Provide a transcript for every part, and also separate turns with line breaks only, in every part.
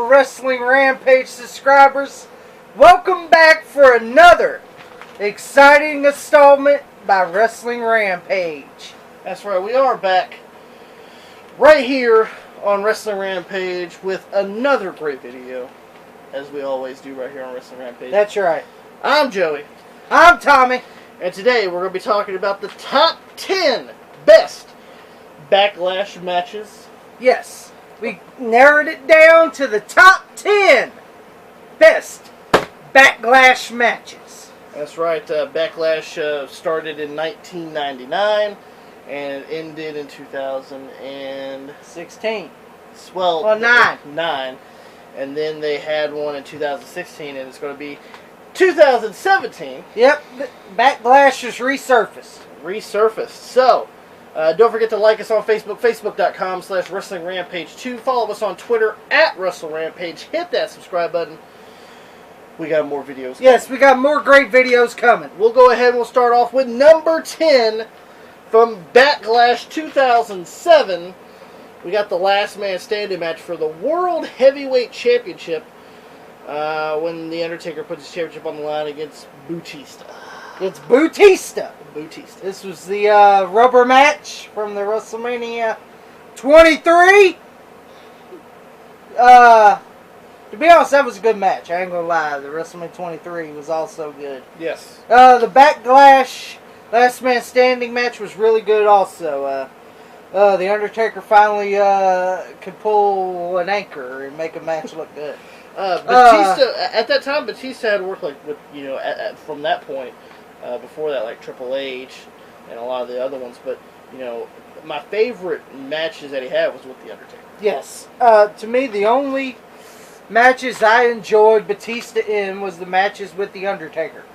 Wrestling Rampage subscribers. Welcome back for another exciting installment by Wrestling Rampage.
That's right, we are back right here on Wrestling Rampage with another great video, as we always do right here on Wrestling Rampage.
That's right.
I'm Joey.
I'm Tommy.
And today we're going to be talking about the top 10 best Backlash matches.
Yes, we narrowed it down to the top 10 best Backlash matches.
That's right, Backlash started in 1999 and ended in
2016.
Well,
9.
And then they had one in 2016, and it's going to be 2017.
Yep, Backlash is resurfaced.
So, don't forget to like us on Facebook, facebook.com/WrestlingRampage2. Follow us on Twitter @WrestleRampage. Hit that subscribe button. We got more videos coming.
Yes, we got more great videos coming.
We'll go ahead and we'll start off with number 10 from Backlash 2007. We got the last man standing match for the World Heavyweight Championship when The Undertaker put his championship on the line against Bautista.
It's Bautista.
Bautista.
This was the rubber match from the WrestleMania 23. To be honest, that was a good match. I ain't gonna lie. The WrestleMania 23 was also good.
Yes.
The Backlash Last Man Standing match was really good also. The Undertaker finally could pull an anchor and make a match look good.
Batista, at that time, Batista had worked with, from that point, before that, like Triple H and a lot of the other ones. But, my favorite matches that he had was with The Undertaker.
Yes. To me, the only matches I enjoyed Batista in was the matches with The Undertaker.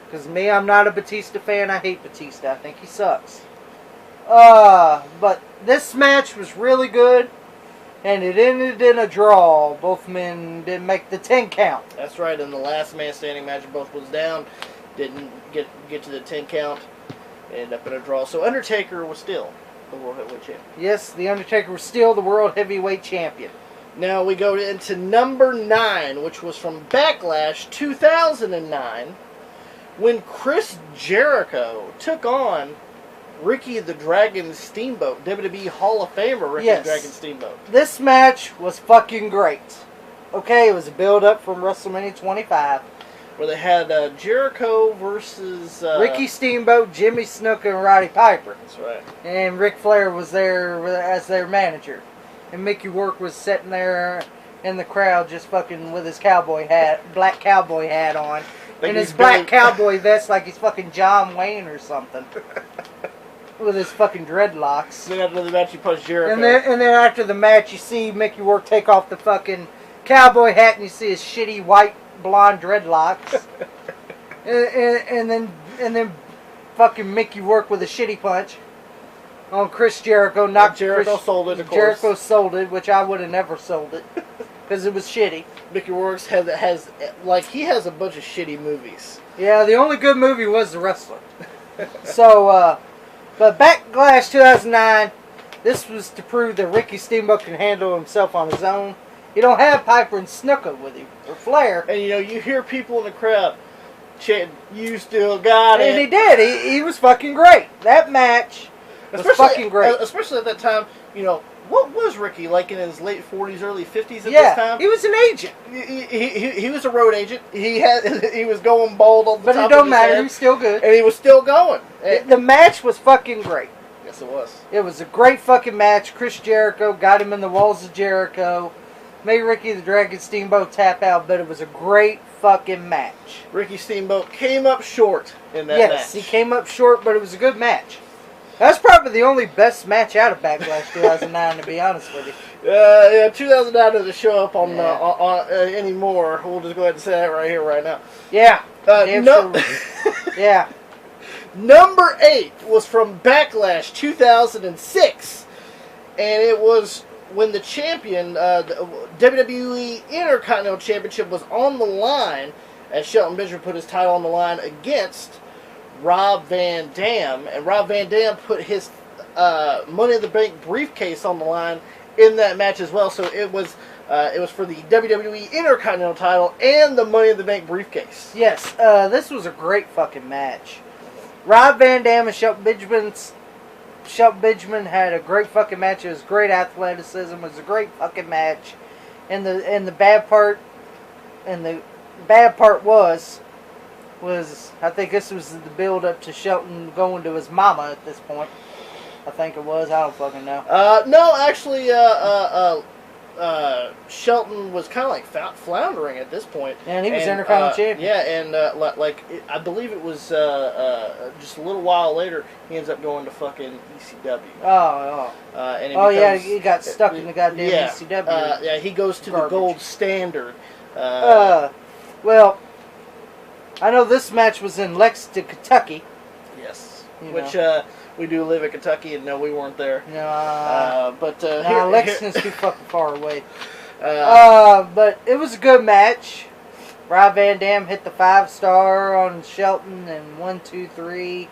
Because me, I'm not a Batista fan. I hate Batista. I think he sucks. But this match was really good. And it ended in a draw. Both men didn't make the 10 count.
That's right. In the last man standing match, both was down. Didn't get to the 10 count. Ended up in a draw. So Undertaker was still the World Heavyweight Champion.
Yes, The Undertaker was still the World Heavyweight Champion.
Now we go into number 9, which was from Backlash 2009, when Chris Jericho took on Ricky the Dragon Steamboat, WWE Hall of Famer Ricky the Dragon Steamboat.
This match was fucking great. Okay, it was a build-up from WrestleMania 25.
Where they had Jericho versus
Ricky Steamboat, Jimmy Snuka, and Roddy Piper.
That's right.
And Ric Flair was there as their manager. And Mickey Rourke was sitting there in the crowd just fucking with his black cowboy hat on. And his black cowboy vest like he's fucking John Wayne or something. With his fucking dreadlocks.
Then after the match, he punched Jericho.
And then after the match, you see Mickey Rourke take off the fucking cowboy hat, and you see his shitty white blonde dreadlocks. and then fucking Mickey Rourke with a shitty punch on Chris Jericho.
Sold it, of course.
Jericho sold it, which I would have never sold it because it was shitty.
Mickey Rourke he has a bunch of shitty movies.
Yeah, the only good movie was The Wrestler. So. But Backlash 2009, this was to prove that Ricky Steamboat can handle himself on his own. You don't have Piper and Snuka with him, or Flair.
And you hear people in the crowd chanting, "You still got it."
And he did. He was fucking great. That match was fucking great.
Especially at that time, what was Ricky like in his late 40s, early 50s at this time?
He was an agent.
He was a road agent. He was going bald on the top of his head.
But it don't matter. He was still good.
And he was still going.
The match was fucking great.
Yes, it was.
It was a great fucking match. Chris Jericho got him in the walls of Jericho. Made Ricky the Dragon Steamboat tap out, but it was a great fucking match.
Ricky Steamboat came up short in that match.
Yes, he came up short, but it was a good match. That's probably the only best match out of Backlash 2009, to be honest with you.
2009 doesn't show up on anymore. We'll just go ahead and say that right here, right now.
Yeah. Yeah.
Number 8 was from Backlash 2006, and it was when the champion, the WWE Intercontinental Championship, was on the line as Shelton Benjamin put his title on the line against Rob Van Dam, and Rob Van Dam put his Money in the Bank briefcase on the line in that match as well. So it was for the WWE Intercontinental title and the Money in the Bank briefcase.
Yes, this was a great fucking match. Rob Van Dam and Shelton Benjamin had a great fucking match. It was great athleticism. It was a great fucking match. And the bad part was I think this was the build up to Shelton going to his mama at this point. I think it was. I don't fucking know.
No, actually, Shelton was kind of like floundering at this point.
And he was Intercontinental champion.
Yeah, and I believe it was just a little while later, he ends up going to fucking ECW.
He got stuck in the goddamn ECW.
Yeah, he goes to the Gold Standard.
Well, I know this match was in Lexington, Kentucky.
Yes. We do live in Kentucky, and no, we weren't there.
No,
here,
Lexington's too fucking far away. But it was a good match. Rob Van Dam hit the 5-star on Shelton and 1, 2, 3.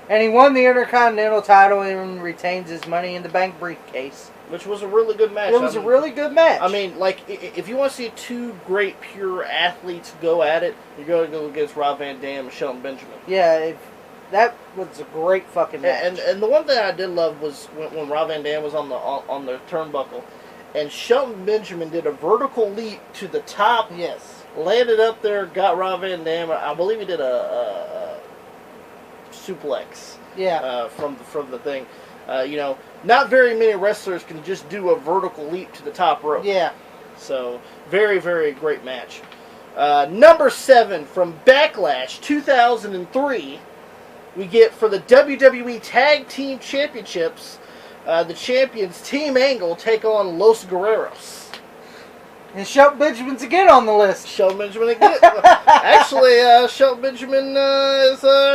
And he won the Intercontinental title and retains his Money in the Bank briefcase.
Which was a really good match.
It was a really good match.
I mean, like, if you want to see two great pure athletes go at it, you're going to go against Rob Van Dam and Shelton Benjamin.
Yeah, that was a great fucking match.
And the one thing I did love was when Rob Van Dam was on the turnbuckle, and Shelton Benjamin did a vertical leap to the top.
Yes.
Landed up there, got Rob Van Dam. I believe he did a suplex.
Yeah.
From the thing. Not very many wrestlers can just do a vertical leap to the top rope.
Yeah.
So, very, very great match. Number 7 from Backlash 2003, we get for the WWE Tag Team Championships, the champions Team Angle take on Los Guerreros.
And Shelton Benjamin's again on the list.
Shelton Benjamin again. Actually, Shelton Benjamin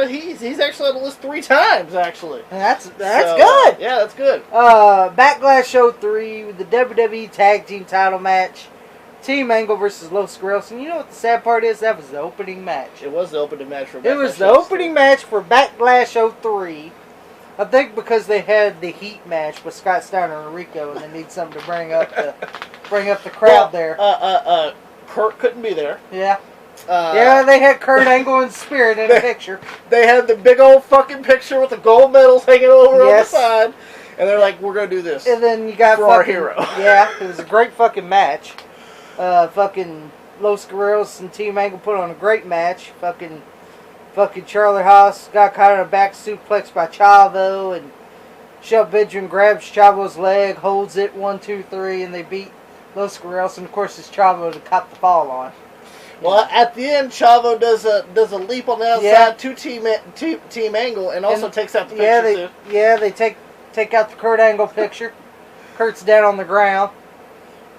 he's actually on the list 3 times. Actually,
that's good.
Yeah, that's good.
Backlash 03, the WWE Tag Team Title match, Team Angle versus Los Guerreros. And you know what the sad part is? That was the opening match.
It was the opening match for Backlash.
It was the opening match for Backlash 03. I think because they had the Heat match with Scott Steiner and Rico, and they need something to bring up the crowd there.
Kurt couldn't be there.
Yeah. They had Kurt Angle and Spirit in the picture.
They had the big old fucking picture with the gold medals hanging over on the side, and they're like, "We're gonna do this."
And then you got
our hero.
Yeah, it was a great fucking match. Fucking Los Guerreros and Team Angle put on a great match. Fucking Charlie Haas got caught in a back suplex by Chavo, and Shelton Benjamin grabs Chavo's leg, holds it 1, 2, 3, and they beat Los Guerreros, and of course it's Chavo to cop the fall on.
Well, at the end, Chavo does a leap on the outside to Team Angle, and also takes out the picture too.
Yeah, they take out the Kurt Angle picture. Kurt's down on the ground.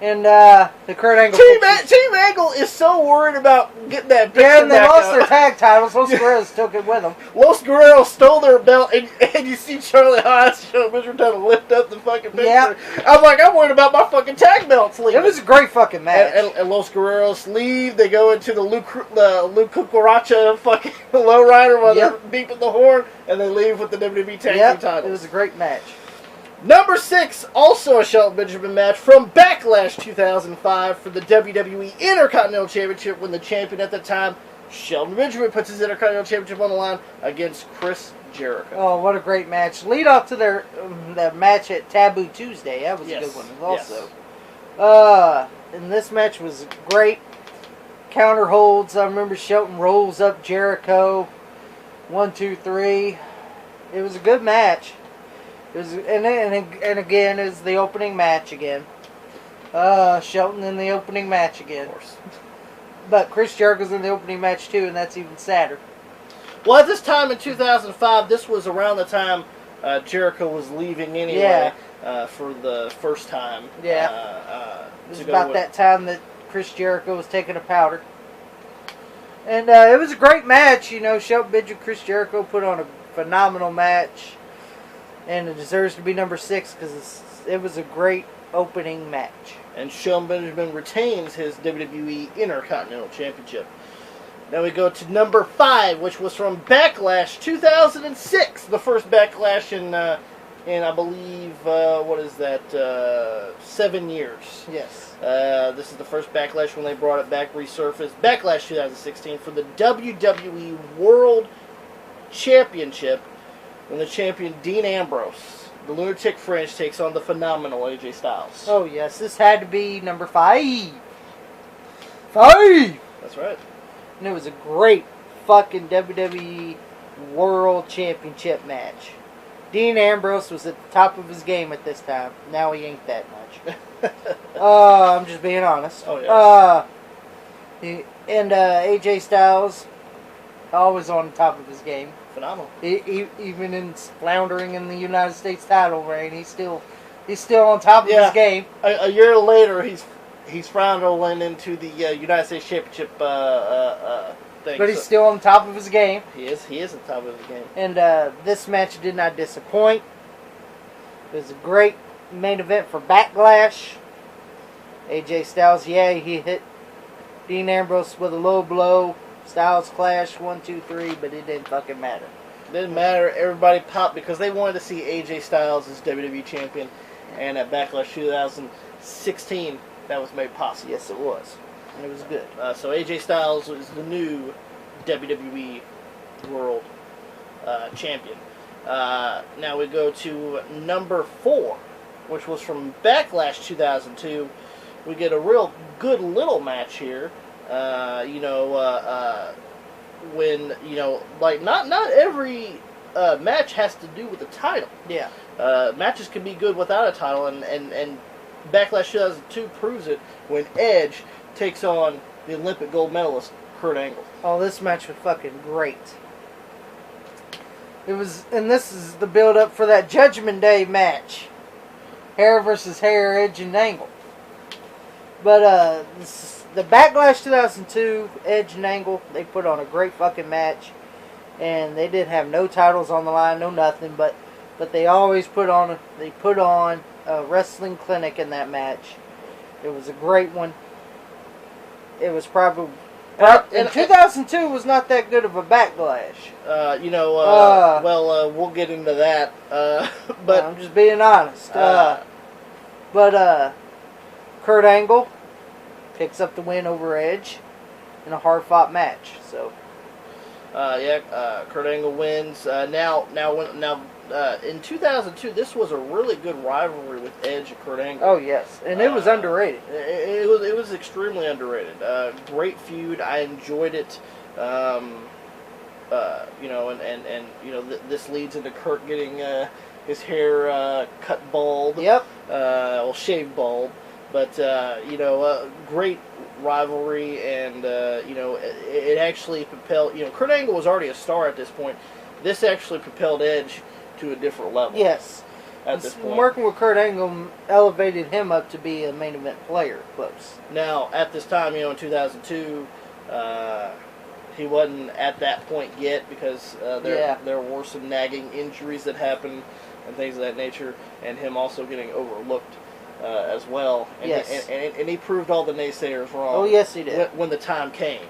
And the Kurt Angle
Team Angle is so worried about getting that picture.
Yeah, and they lost their tag titles. Los Guerreros took it with them.
Los Guerreros stole their belt, and you see Charlie Haas trying to lift up the fucking picture. Yeah. I'm like, I'm worried about my fucking tag belts leaving.
It was a great fucking match.
And Los Guerreros leave. They go into the Luke Cucaracha fucking lowrider while they're beeping the horn, and they leave with the WWE Tag Team titles.
It was a great match.
Number 6, also a Shelton Benjamin match from Backlash 2005 for the WWE Intercontinental Championship, when the champion at the time, Shelton Benjamin, puts his Intercontinental Championship on the line against Chris Jericho.
Oh, what a great match. Lead off to their that match at Taboo Tuesday. That was a good one also. And this match was great. Counter holds. I remember Shelton rolls up Jericho. 1, 2, 3. It was a good match. It was, and again, it was the opening match again. Shelton in the opening match again. Of course. But Chris Jericho's in the opening match too, and that's even sadder.
Well, at this time in 2005, this was around the time Jericho was leaving anyway for the first time.
Yeah. It was about that time that Chris Jericho was taking a powder. And it was a great match. You know, Shelton Benjamin, Chris Jericho put on a phenomenal match. And it deserves to be number 6 because it was a great opening match.
And Shelton Benjamin retains his WWE Intercontinental Championship. Now we go to number 5, which was from Backlash 2006, the first Backlash in in, I believe, what is that, 7 years.
Yes.
This is the first Backlash when they brought it back, resurfaced. Backlash 2016 for the WWE World Championship, when the champion Dean Ambrose, the Lunatic Fringe, takes on the phenomenal AJ Styles.
Oh, yes. This had to be number 5. 5!
That's right.
And it was a great fucking WWE World Championship match. Dean Ambrose was at the top of his game at this time. Now he ain't that much. I'm just being honest.
Oh, yeah.
And AJ Styles, always on the top of his game.
Phenomenal.
Even in floundering in the United States title reign, he's still on top of his game.
A year later, he's floundering into the United States Championship thing.
But he's still on top of his game.
He is on top of his game.
And this match did not disappoint. It was a great main event for Backlash. AJ Styles, he hit Dean Ambrose with a low blow. Styles clash 1, 2, 3, but it didn't fucking matter.
Didn't matter. Everybody popped because they wanted to see AJ Styles as WWE champion. And at Backlash 2016, that was made possible.
Yes, it was. And it was good.
So AJ Styles is the new WWE World Champion. Now we go to number 4, which was from Backlash 2002. We get a real good little match here. When, like, not every match has to do with the title.
Yeah.
Matches can be good without a title, and Backlash 2002 proves it when Edge takes on the Olympic gold medalist, Kurt Angle.
Oh, this match was fucking great. And this is the build-up for that Judgment Day match. Hair versus hair, Edge and Angle. But, the Backlash 2002, Edge and Angle, they put on a great fucking match. And they didn't have no titles on the line, no nothing, but they always put on a wrestling clinic in that match. It was a great one. It was probably... And 2002 was not that good of a Backlash.
We'll get into that. But
I'm just being honest. Kurt Angle picks up the win over Edge in a hard-fought match. So,
Kurt Angle wins. In 2002, this was a really good rivalry with Edge and Kurt Angle.
Oh yes, and it was underrated.
It was extremely underrated. Great feud. I enjoyed it. This leads into Kurt getting his hair cut bald.
Yep.
Shaved bald. But great rivalry, and it actually propelled. Kurt Angle was already a star at this point. This actually propelled Edge to a different level.
Yes.
At this point,
working with Kurt Angle elevated him up to be a main event player. Close.
Now, at this time, in 2002, he wasn't at that point yet because there were some nagging injuries that happened and things of that nature, and him also getting overlooked. As well, and,
yes.
and he proved all the naysayers wrong.
Oh yes, he did.
When the time came.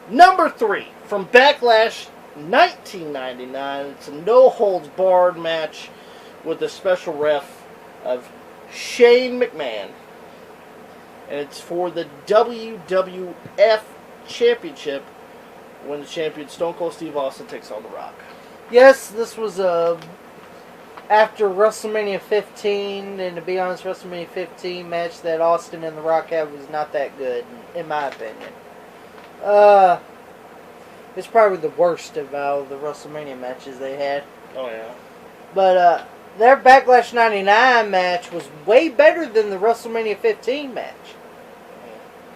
Number 3 from Backlash 1999. It's a no-holds-barred match with the special ref of Shane McMahon, and it's for the WWF Championship when the champion Stone Cold Steve Austin takes on The Rock.
Yes, this was after WrestleMania 15, and to be honest, WrestleMania 15 match that Austin and The Rock had was not that good, in my opinion. It's probably the worst of all the WrestleMania matches they had.
Oh, yeah.
But, their Backlash 99 match was way better than the WrestleMania 15 match.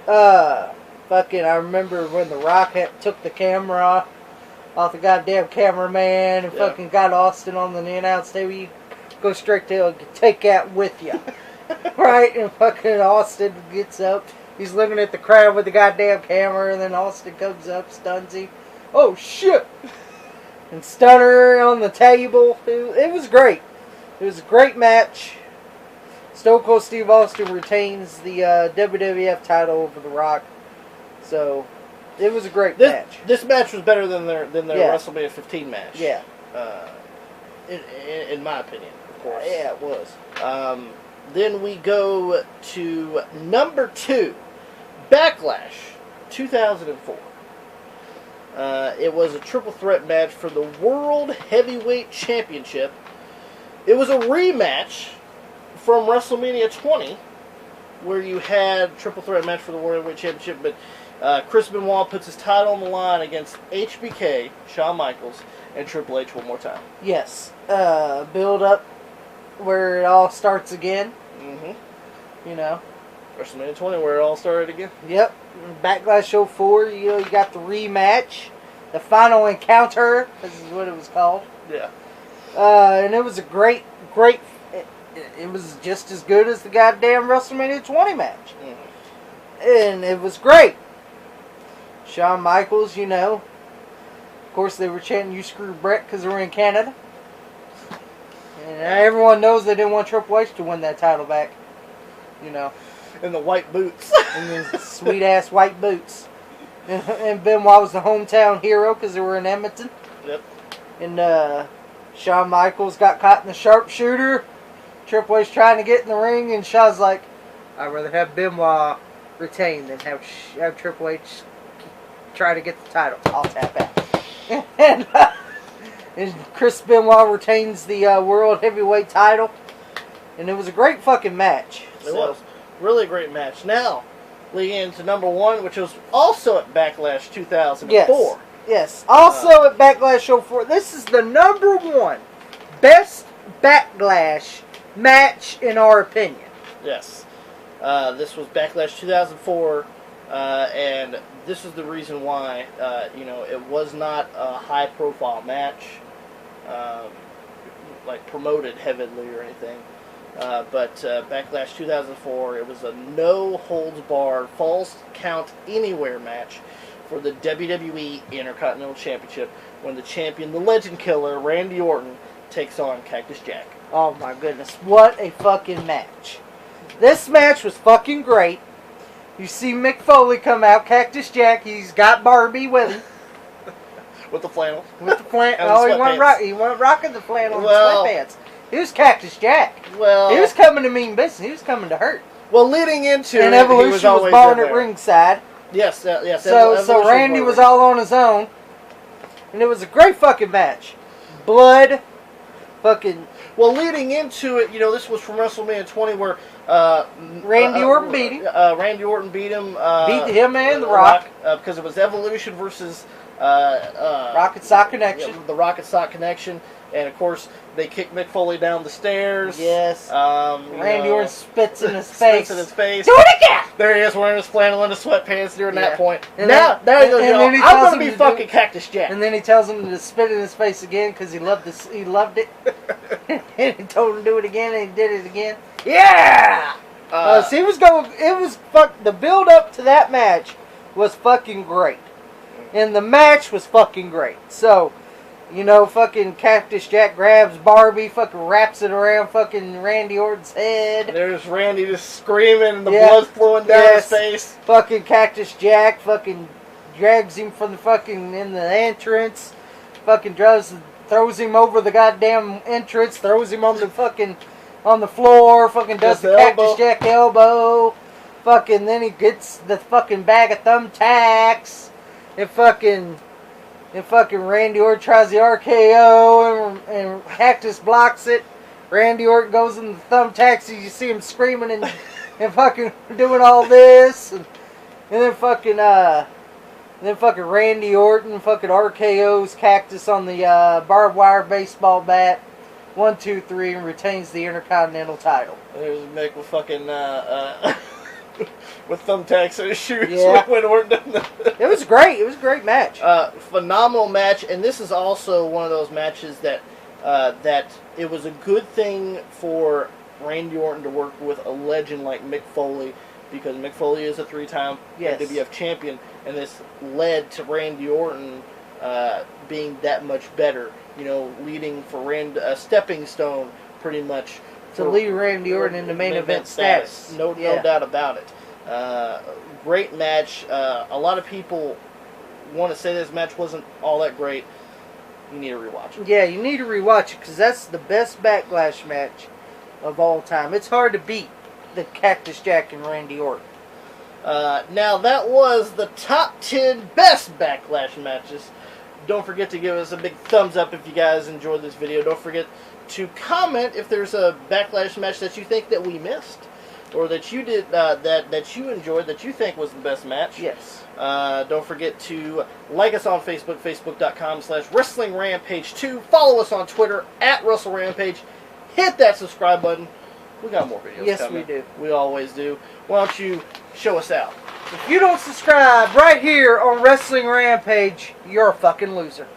I remember when The Rock took the camera off the goddamn cameraman and fucking got Austin on the announce table. You go straight to take that with you. Right? And fucking Austin gets up. He's looking at the crowd with the goddamn camera, and then Austin comes up, stuns him. Oh shit! And stunner on the table. It was great. It was a great match. Stone Cold Steve Austin retains the WWF title over The Rock. So, it was a great match.
This match was better than their WrestleMania 15 match.
Yeah.
In my opinion, of course.
Yeah, it was.
Then we go to number 2, Backlash, 2004. It was a triple threat match for the World Heavyweight Championship. It was a rematch from WrestleMania 20, where you had triple threat match for the World Heavyweight Championship, but Chris Benoit puts his title on the line against HBK, Shawn Michaels, and Triple H one more time.
Yes. Build up where it all starts again.
Mm-hmm.
You know.
WrestleMania 20, where it all started again.
Yep. Backlash 04, you got the rematch. The final encounter, this is what it was called.
Yeah.
And it was a great, it was just as good as the goddamn WrestleMania 20 match.
Mm-hmm.
And it was great. Shawn Michaels, you know. Of course, they were chanting, "You screw Brett," because they were in Canada. And everyone knows they didn't want Triple H to win that title back. You know.
In the white boots.
And the sweet-ass white boots. And Benoit was the hometown hero because they were in Edmonton.
Yep.
And Shawn Michaels got caught in the sharpshooter. Triple H trying to get in the ring, and Shaw's like, "I'd rather have Benoit retain than have Triple H try to get the title. I'll tap out." And Chris Benoit retains the World Heavyweight title. And it was a great fucking match.
It was. Really great match. Now, leading into number 1, which was also at Backlash 2004.
Yes. Also at Backlash 04. This is the number 1 best Backlash match in our opinion.
Yes. This was Backlash 2004, and this is the reason why, it was not a high-profile match, like promoted heavily or anything. But Backlash 2004, it was a no-holds-barred, falls count anywhere match for the WWE Intercontinental Championship when the champion, the Legend Killer, Randy Orton, takes on Cactus Jack.
Oh my goodness, what a fucking match. This match was fucking great. You see Mick Foley come out, Cactus Jack, he's got Barbie with him.
With the flannel.
With the flannel.
Oh,
he wasn't rocking the flannel and sweatpants. He was Cactus Jack.
Well,
he was coming to mean business. He was coming to hurt.
Well, leading into
and
it,
Evolution was balling at ringside.
Yes, yes.
So Randy was all on his own, and it was a great fucking match. Blood, fucking.
Well, leading into it, this was from WrestleMania 20, where
Randy Orton beat him.
Randy Orton beat him.
Beat him and The Rock
because it was Evolution versus
Rocket Sock Connection.
The Rocket Sock Connection. And, of course, they kick Mick Foley down the stairs.
Yes. Randy Orton spits in his face.
Spits in his face.
Do it again!
There he is wearing his flannel and his sweatpants during that point.
And
now, there he goes. I'm going to be fucking Cactus Jack.
And then he tells him to spit in his face again because he loved this. He loved it. And he told him to do it again, and he did it again. Yeah! See, it was going. It was the build up to that match was fucking great, and the match was fucking great. So. Fucking Cactus Jack grabs Barbie, fucking wraps it around fucking Randy Orton's head.
There's Randy just screaming and the blood's flowing down his face.
Fucking Cactus Jack fucking drags him from the fucking in the entrance. Fucking throws him over the goddamn entrance, throws him on the fucking on the floor, fucking does the Cactus Jack elbow. Fucking then he gets the fucking bag of thumbtacks. And fucking Randy Orton tries the RKO and Cactus blocks it. Randy Orton goes in the thumbtacks and you see him screaming and fucking doing all this. And then fucking Randy Orton fucking RKO's Cactus on the barbed wire baseball bat. 1, 2, 3 and retains the Intercontinental title.
There's Mick with fucking with thumbtacks in his shoes.
Yeah.
When Orton done that.
It was great. It was a great match.
Phenomenal match, and this is also one of those matches that it was a good thing for Randy Orton to work with a legend like Mick Foley, because Mick Foley is a 3-time WWF champion, and this led to Randy Orton being that much better. Leading for a stepping stone, pretty much.
To lead Randy Orton into main event status.
No doubt about it. Great match. A lot of people want to say this match wasn't all that great. you need to rewatch it.
Yeah, you need to rewatch it because that's the best Backlash match of all time. It's hard to beat the Cactus Jack and Randy Orton.
Now, that was the top 10 best Backlash matches. Don't forget to give us a big thumbs up if you guys enjoyed this video. Don't forget to comment if there's a Backlash match that you think that we missed, or that you did that you enjoyed, that you think was the best match.
Yes.
Don't forget to like us on Facebook, facebook.com/WrestlingRampage2. Follow us on Twitter @WrestleRampage. Hit that subscribe button. We got more videos
Yes,
coming.
we do.
We always do. Why don't you show us out?
If you don't subscribe right here on Wrestling Rampage, you're a fucking loser.